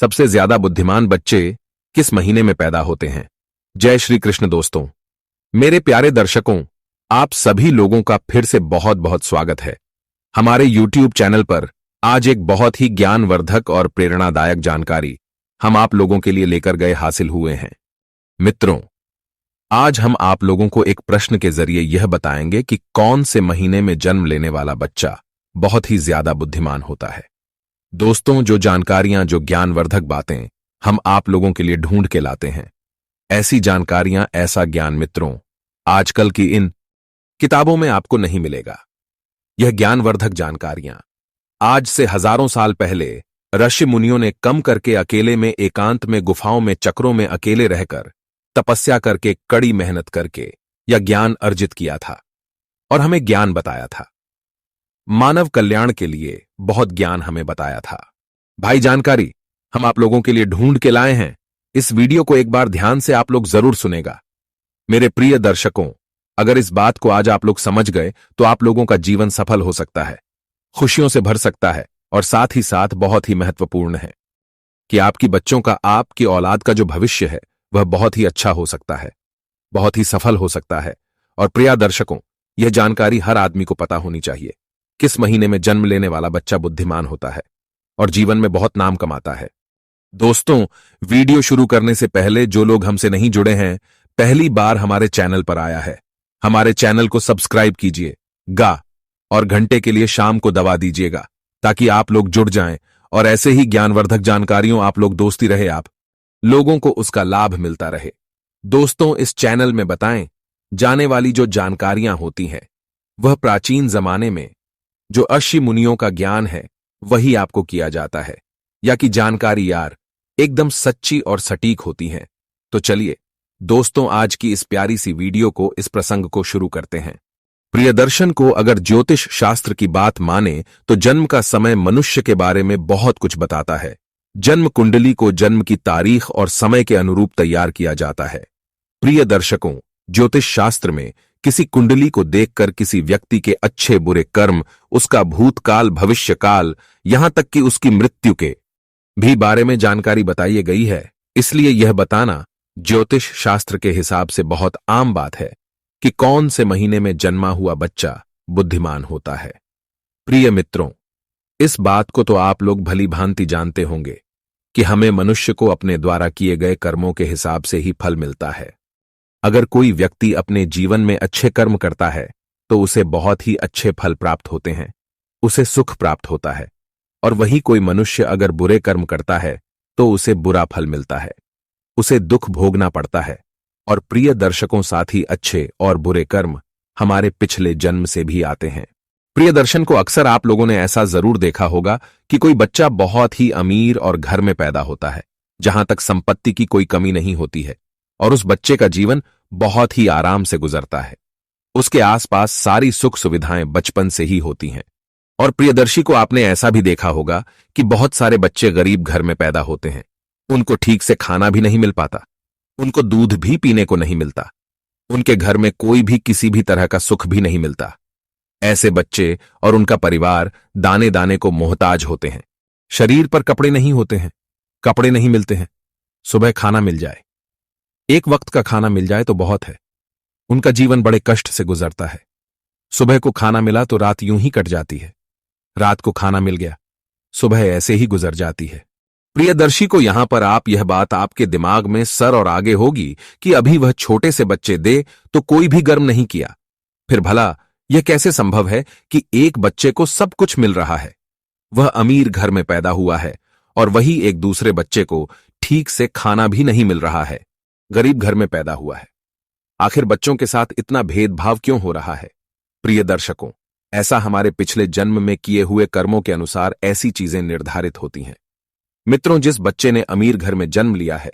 सबसे ज्यादा बुद्धिमान बच्चे किस महीने में पैदा होते हैं? जय श्री कृष्ण दोस्तों, मेरे प्यारे दर्शकों, आप सभी लोगों का फिर से बहुत बहुत स्वागत है। हमारे YouTube चैनल पर आज एक बहुत ही ज्ञानवर्धक और प्रेरणादायक जानकारी हम आप लोगों के लिए लेकर गए हासिल हुए हैं। मित्रों, आज हम आप लोगों को एक प्रश्न के जरिए यह बताएंगे कि कौन से महीने में जन्म लेने वाला बच्चा बहुत ही ज्यादा बुद्धिमान होता है। दोस्तों, जो जानकारियां, जो ज्ञानवर्धक बातें हम आप लोगों के लिए ढूंढ के लाते हैं, ऐसी जानकारियां, ऐसा ज्ञान मित्रों आजकल की इन किताबों में आपको नहीं मिलेगा। यह ज्ञानवर्धक जानकारियां आज से हजारों साल पहले ऋषि मुनियों ने कम करके अकेले में, एकांत में, गुफाओं में, चक्रों में अकेले रहकर, तपस्या करके, कड़ी मेहनत करके यह ज्ञान अर्जित किया था और हमें ज्ञान बताया था। मानव कल्याण के लिए बहुत ज्ञान हमें बताया था। भाई, जानकारी हम आप लोगों के लिए ढूंढ के लाए हैं। इस वीडियो को एक बार ध्यान से आप लोग जरूर सुनेगा। मेरे प्रिय दर्शकों, अगर इस बात को आज आप लोग समझ गए तो आप लोगों का जीवन सफल हो सकता है, खुशियों से भर सकता है और साथ ही साथ बहुत ही महत्वपूर्ण है कि आपकी बच्चों का, आपकी औलाद का जो भविष्य है वह बहुत ही अच्छा हो सकता है, बहुत ही सफल हो सकता है। और प्रिय दर्शकों, यह जानकारी हर आदमी को पता होनी चाहिए। किस महीने में जन्म लेने वाला बच्चा बुद्धिमान होता है और जीवन में बहुत नाम कमाता है। दोस्तों, वीडियो शुरू करने से पहले जो लोग हमसे नहीं जुड़े हैं, पहली बार हमारे चैनल पर आया है, हमारे चैनल को सब्सक्राइब कीजिएगा और घंटे के लिए शाम को दबा दीजिएगा ताकि आप लोग जुड़ जाएं और ऐसे ही ज्ञानवर्धक जानकारियों आप लोग दोस्ती रहे, आप लोगों को उसका लाभ मिलता रहे। दोस्तों, इस चैनल में बताएं जाने वाली जो जानकारियां होती हैं वह प्राचीन जमाने में जो ऋषि मुनियों का ज्ञान है वही आपको किया जाता है, या कि जानकारी यार एकदम सच्ची और सटीक होती हैं। तो चलिए दोस्तों, आज की इस प्यारी सी वीडियो को, इस प्रसंग को शुरू करते हैं। प्रियदर्शन को अगर ज्योतिष शास्त्र की बात माने तो जन्म का समय मनुष्य के बारे में बहुत कुछ बताता है। जन्म कुंडली को जन्म की तारीख और समय के अनुरूप तैयार किया जाता है। प्रिय दर्शकों, ज्योतिष शास्त्र में किसी कुंडली को देखकर किसी व्यक्ति के अच्छे बुरे कर्म, उसका भूतकाल, भविष्यकाल, यहां तक कि उसकी मृत्यु के भी बारे में जानकारी बताई गई है। इसलिए यह बताना ज्योतिष शास्त्र के हिसाब से बहुत आम बात है कि कौन से महीने में जन्मा हुआ बच्चा बुद्धिमान होता है। प्रिय मित्रों, इस बात को तो आप लोग भली भांति जानते होंगे कि हमें मनुष्य को अपने द्वारा किए गए कर्मों के हिसाब से ही फल मिलता है। अगर कोई व्यक्ति अपने जीवन में अच्छे कर्म करता है तो उसे बहुत ही अच्छे फल प्राप्त होते हैं, उसे सुख प्राप्त होता है। और वही कोई मनुष्य अगर बुरे कर्म करता है तो उसे बुरा फल मिलता है, उसे दुख भोगना पड़ता है। और प्रिय दर्शकों, साथ ही अच्छे और बुरे कर्म हमारे पिछले जन्म से भी आते हैं। प्रिय दर्शन को अक्सर आप लोगों ने ऐसा जरूर देखा होगा कि कोई बच्चा बहुत ही अमीर और घर में पैदा होता है जहां तक संपत्ति की कोई कमी नहीं होती है, और उस बच्चे का जीवन बहुत ही आराम से गुजरता है। उसके आसपास सारी सुख सुविधाएं बचपन से ही होती हैं। और प्रियदर्शी को आपने ऐसा भी देखा होगा कि बहुत सारे बच्चे गरीब घर में पैदा होते हैं, उनको ठीक से खाना भी नहीं मिल पाता, उनको दूध भी पीने को नहीं मिलता, उनके घर में कोई भी किसी भी तरह का सुख भी नहीं मिलता। ऐसे बच्चे और उनका परिवार दाने दाने को मोहताज होते हैं। शरीर पर कपड़े नहीं होते हैं, कपड़े नहीं मिलते हैं, सुबह खाना मिल जाए, एक वक्त का खाना मिल जाए तो बहुत है। उनका जीवन बड़े कष्ट से गुजरता है। सुबह को खाना मिला तो रात यूं ही कट जाती है, रात को खाना मिल गया, सुबह ऐसे ही गुजर जाती है। प्रियदर्शी को यहां पर आप यह बात आपके दिमाग में सर और आगे होगी कि अभी वह छोटे से बच्चे दे तो कोई भी गर्म नहीं किया, फिर भला यह कैसे संभव है कि एक बच्चे को सब कुछ मिल रहा है, वह अमीर घर में पैदा हुआ है, और वही एक दूसरे बच्चे को ठीक से खाना भी नहीं मिल रहा है, गरीब घर में पैदा हुआ है। आखिर बच्चों के साथ इतना भेदभाव क्यों हो रहा है? प्रिय दर्शकों, ऐसा हमारे पिछले जन्म में किए हुए कर्मों के अनुसार ऐसी चीजें निर्धारित होती हैं। मित्रों, जिस बच्चे ने अमीर घर में जन्म लिया है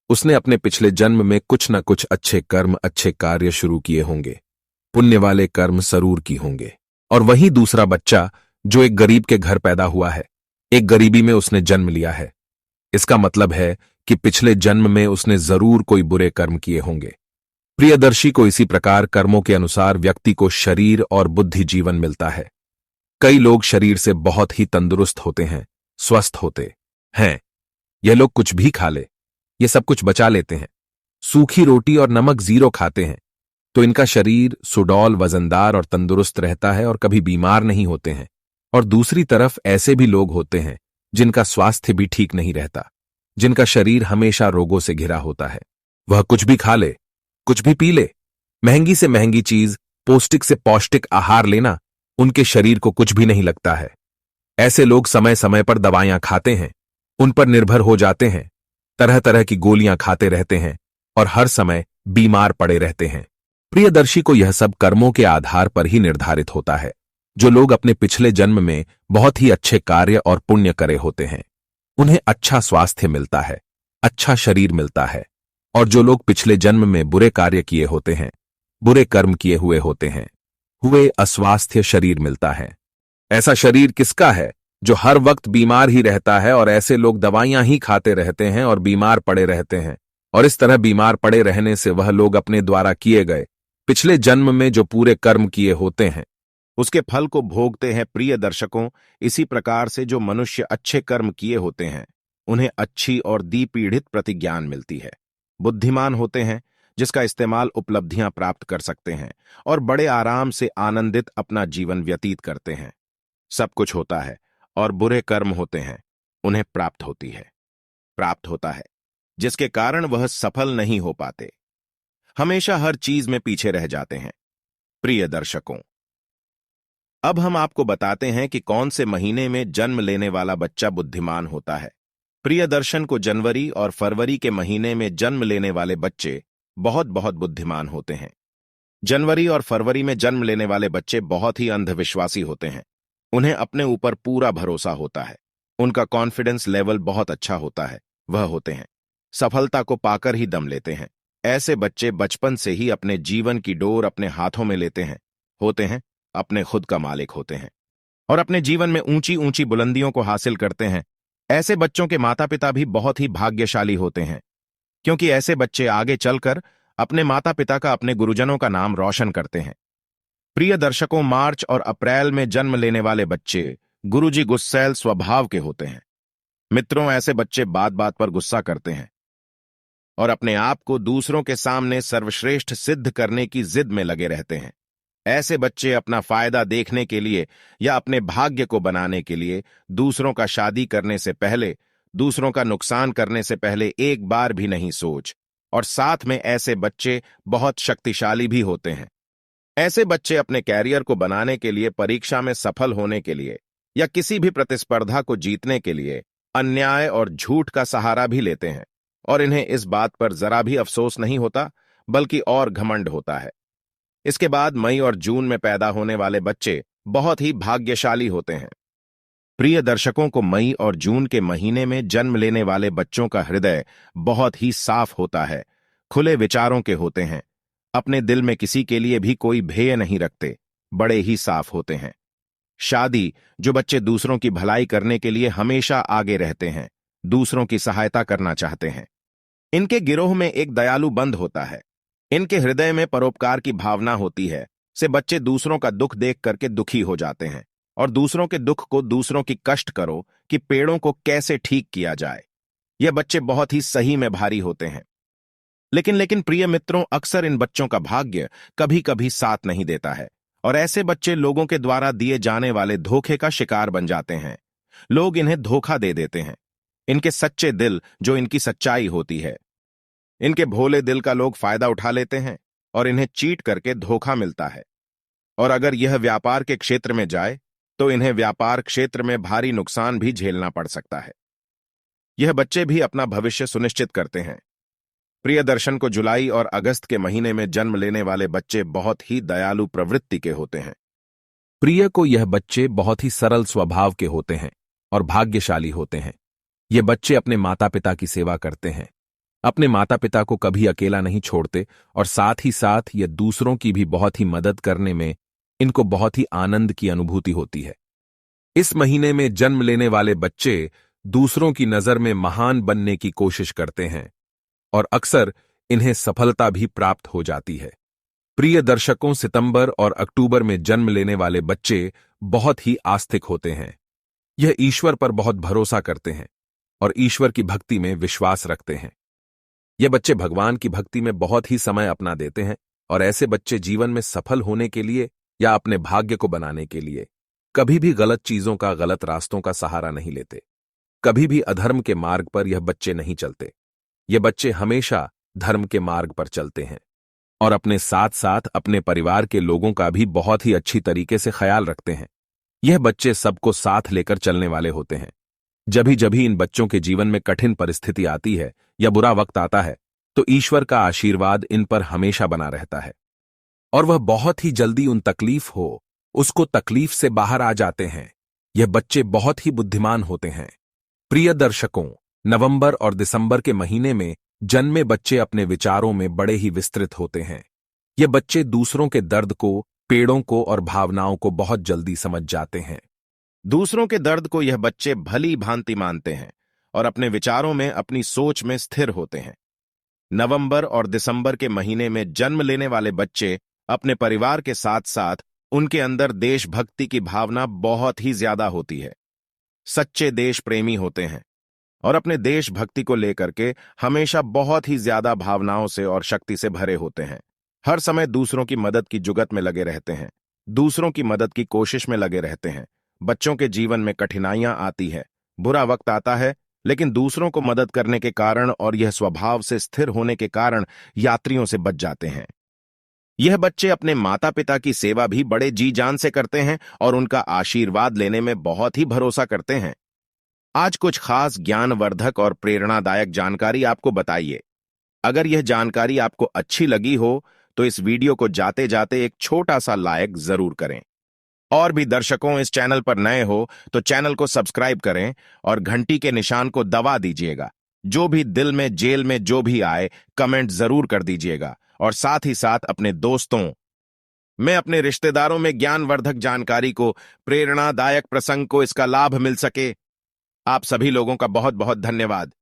उसने अपने पिछले जन्म में कुछ न कुछ अच्छे कर्म, अच्छे कार्य शुरू किए होंगे, पुण्य वाले कर्म जरूर की होंगे। और वही दूसरा बच्चा जो एक गरीब के घर पैदा हुआ है, एक गरीबी में उसने जन्म लिया है, इसका मतलब है कि पिछले जन्म में उसने जरूर कोई बुरे कर्म किए होंगे। प्रियदर्शी को इसी प्रकार कर्मों के अनुसार व्यक्ति को शरीर और बुद्धि जीवन मिलता है। कई लोग शरीर से बहुत ही तंदुरुस्त होते हैं, स्वस्थ होते हैं, यह लोग कुछ भी खा ले, ये सब कुछ बचा लेते हैं। सूखी रोटी और नमक जीरो खाते हैं, तो इनका शरीर सुडौल, वजनदार और तंदुरुस्त रहता है और कभी बीमार नहीं होते हैं। और दूसरी तरफ ऐसे भी लोग होते हैं जिनका स्वास्थ्य भी ठीक नहीं रहता, जिनका शरीर हमेशा रोगों से घिरा होता है। वह कुछ भी खा ले, कुछ भी पी ले, महंगी से महंगी चीज, पौष्टिक से पौष्टिक आहार लेना उनके शरीर को कुछ भी नहीं लगता है। ऐसे लोग समय समय पर दवाइयां खाते हैं, उन पर निर्भर हो जाते हैं, तरह तरह की गोलियां खाते रहते हैं और हर समय बीमार पड़े रहते हैं। प्रियदर्शी को यह सब कर्मों के आधार पर ही निर्धारित होता है। जो लोग अपने पिछले जन्म में बहुत ही अच्छे कार्य और पुण्य करे होते हैं, उन्हें अच्छा स्वास्थ्य मिलता है, अच्छा शरीर मिलता है। और जो लोग पिछले जन्म में बुरे कार्य किए होते हैं, बुरे कर्म किए हुए होते हैं, हुए अस्वास्थ्य शरीर मिलता है। ऐसा शरीर किसका है जो हर वक्त बीमार ही रहता है? और ऐसे लोग दवाइयां ही खाते रहते हैं और बीमार पड़े रहते हैं। और इस तरह बीमार पड़े रहने से वह लोग अपने द्वारा किए गए पिछले जन्म में जो पूरे कर्म किए होते हैं, उसके फल को भोगते हैं। प्रिय दर्शकों, इसी प्रकार से जो मनुष्य अच्छे कर्म किए होते हैं, उन्हें अच्छी और दीपीड़ित प्रतिज्ञान मिलती है। बुद्धिमान होते हैं, जिसका इस्तेमाल उपलब्धियां प्राप्त कर सकते हैं और बड़े आराम से आनंदित अपना जीवन व्यतीत करते हैं। सब कुछ होता है और बुरे कर्म होते हैं, उन्हें प्राप्त होता है, जिसके कारण वह सफल नहीं हो पाते, हमेशा हर चीज में पीछे रह जाते हैं। प्रिय दर्शकों, अब हम आपको बताते हैं कि कौन से महीने में जन्म लेने वाला बच्चा बुद्धिमान होता है। प्रियदर्शन को जनवरी और फरवरी के महीने में जन्म लेने वाले बच्चे बहुत बहुत बुद्धिमान होते हैं। जनवरी और फरवरी में जन्म लेने वाले बच्चे बहुत ही अंधविश्वासी होते हैं। उन्हें अपने ऊपर पूरा भरोसा होता है, उनका कॉन्फिडेंस लेवल बहुत अच्छा होता है। वह होते हैं सफलता को पाकर ही दम लेते हैं। ऐसे बच्चे बचपन से ही अपने जीवन की डोर अपने हाथों में लेते हैं, होते हैं अपने खुद का मालिक होते हैं और अपने जीवन में ऊंची ऊंची बुलंदियों को हासिल करते हैं। ऐसे बच्चों के माता पिता भी बहुत ही भाग्यशाली होते हैं, क्योंकि ऐसे बच्चे आगे चलकर अपने माता पिता का, अपने गुरुजनों का नाम रोशन करते हैं। प्रिय दर्शकों, मार्च और अप्रैल में जन्म लेने वाले बच्चे गुरुजी गुस्सैल स्वभाव के होते हैं। मित्रों, ऐसे बच्चे बात बात पर गुस्सा करते हैं और अपने आप को दूसरों के सामने सर्वश्रेष्ठ सिद्ध करने की जिद में लगे रहते हैं। ऐसे बच्चे अपना फायदा देखने के लिए या अपने भाग्य को बनाने के लिए दूसरों का शादी करने से पहले, दूसरों का नुकसान करने से पहले एक बार भी नहीं सोच। और साथ में ऐसे बच्चे बहुत शक्तिशाली भी होते हैं। ऐसे बच्चे अपने कैरियर को बनाने के लिए, परीक्षा में सफल होने के लिए या किसी भी प्रतिस्पर्धा को जीतने के लिए अन्याय और झूठ का सहारा भी लेते हैं और इन्हें इस बात पर जरा भी अफसोस नहीं होता, बल्कि और घमंड होता है। इसके बाद मई और जून में पैदा होने वाले बच्चे बहुत ही भाग्यशाली होते हैं। प्रिय दर्शकों को मई और जून के महीने में जन्म लेने वाले बच्चों का हृदय बहुत ही साफ होता है, खुले विचारों के होते हैं, अपने दिल में किसी के लिए भी कोई भय नहीं रखते, बड़े ही साफ होते हैं। शादी, जो बच्चे दूसरों की भलाई करने के लिए हमेशा आगे रहते हैं, दूसरों की सहायता करना चाहते हैं। इनके गिरोह में एक दयालु बंद होता है, इनके हृदय में परोपकार की भावना होती है। से बच्चे दूसरों का दुख देख करके दुखी हो जाते हैं और दूसरों के दुख को, दूसरों की कष्ट करो कि पेड़ों को कैसे ठीक किया जाए। ये बच्चे बहुत ही सही में भारी होते हैं। लेकिन प्रिय मित्रों, अक्सर इन बच्चों का भाग्य कभी कभी साथ नहीं देता है और ऐसे बच्चे लोगों के द्वारा दिए जाने वाले धोखे का शिकार बन जाते हैं। लोग इन्हें धोखा दे देते हैं। इनके सच्चे दिल, जो इनकी सच्चाई होती है, इनके भोले दिल का लोग फायदा उठा लेते हैं और इन्हें चीट करके धोखा मिलता है। और अगर यह व्यापार के क्षेत्र में जाए तो इन्हें व्यापार क्षेत्र में भारी नुकसान भी झेलना पड़ सकता है। यह बच्चे भी अपना भविष्य सुनिश्चित करते हैं। प्रियदर्शन को जुलाई और अगस्त के महीने में जन्म लेने वाले बच्चे बहुत ही दयालु प्रवृत्ति के होते हैं। प्रिय को यह बच्चे बहुत ही सरल स्वभाव के होते हैं और भाग्यशाली होते हैं। ये बच्चे अपने माता पिता की सेवा करते हैं, अपने माता पिता को कभी अकेला नहीं छोड़ते और साथ ही साथ ये दूसरों की भी बहुत ही मदद करने में इनको बहुत ही आनंद की अनुभूति होती है। इस महीने में जन्म लेने वाले बच्चे दूसरों की नजर में महान बनने की कोशिश करते हैं और अक्सर इन्हें सफलता भी प्राप्त हो जाती है। प्रिय दर्शकों, सितंबर और अक्टूबर में जन्म लेने वाले बच्चे बहुत ही आस्तिक होते हैं। यह ईश्वर पर बहुत भरोसा करते हैं। और ईश्वर की भक्ति में विश्वास रखते हैं। ये बच्चे भगवान की भक्ति में बहुत ही समय अपना देते हैं और ऐसे बच्चे जीवन में सफल होने के लिए या अपने भाग्य को बनाने के लिए कभी भी गलत चीजों का, गलत रास्तों का सहारा नहीं लेते। कभी भी अधर्म के मार्ग पर यह बच्चे नहीं चलते। ये बच्चे हमेशा धर्म के मार्ग पर चलते हैं और अपने साथ साथ अपने परिवार के लोगों का भी बहुत ही अच्छी तरीके से ख्याल रखते हैं। यह बच्चे सबको साथ लेकर चलने वाले होते हैं। जब इन बच्चों के जीवन में कठिन परिस्थिति आती है या बुरा वक्त आता है तो ईश्वर का आशीर्वाद इन पर हमेशा बना रहता है और वह बहुत ही जल्दी उन तकलीफ हो उसको तकलीफ से बाहर आ जाते हैं। यह बच्चे बहुत ही बुद्धिमान होते हैं। प्रिय दर्शकों, नवंबर और दिसंबर के महीने में जन्मे बच्चे अपने विचारों में बड़े ही विस्तृत होते हैं। ये बच्चे दूसरों के दर्द को, पेड़ों को और भावनाओं को बहुत जल्दी समझ जाते हैं। दूसरों के दर्द को यह बच्चे भली भांति मानते हैं और अपने विचारों में, अपनी सोच में स्थिर होते हैं। नवंबर और दिसंबर के महीने में जन्म लेने वाले बच्चे अपने परिवार के साथ साथ उनके अंदर देशभक्ति की भावना बहुत ही ज्यादा होती है। सच्चे देश प्रेमी होते हैं और अपने देशभक्ति को लेकर के हमेशा बहुत ही ज्यादा भावनाओं से और शक्ति से भरे होते हैं। हर समय दूसरों की मदद की जुगत में लगे रहते हैं, दूसरों की मदद की कोशिश में लगे रहते हैं। बच्चों के जीवन में कठिनाइयां आती है, बुरा वक्त आता है, लेकिन दूसरों को मदद करने के कारण और यह स्वभाव से स्थिर होने के कारण यात्रियों से बच जाते हैं। यह बच्चे अपने माता पिता की सेवा भी बड़े जी जान से करते हैं और उनका आशीर्वाद लेने में बहुत ही भरोसा करते हैं। आज कुछ खास ज्ञानवर्धक और प्रेरणादायक जानकारी आपको बताइए। अगर यह जानकारी आपको अच्छी लगी हो तो इस वीडियो को जाते जाते एक छोटा सा लाइक जरूर करें। और भी दर्शकों इस चैनल पर नए हो तो चैनल को सब्सक्राइब करें और घंटी के निशान को दबा दीजिएगा। जो भी दिल में, जेल में जो भी आए कमेंट जरूर कर दीजिएगा और साथ ही साथ अपने दोस्तों में, अपने रिश्तेदारों में ज्ञानवर्धक जानकारी को, प्रेरणादायक प्रसंग को इसका लाभ मिल सके। आप सभी लोगों का बहुत बहुत धन्यवाद।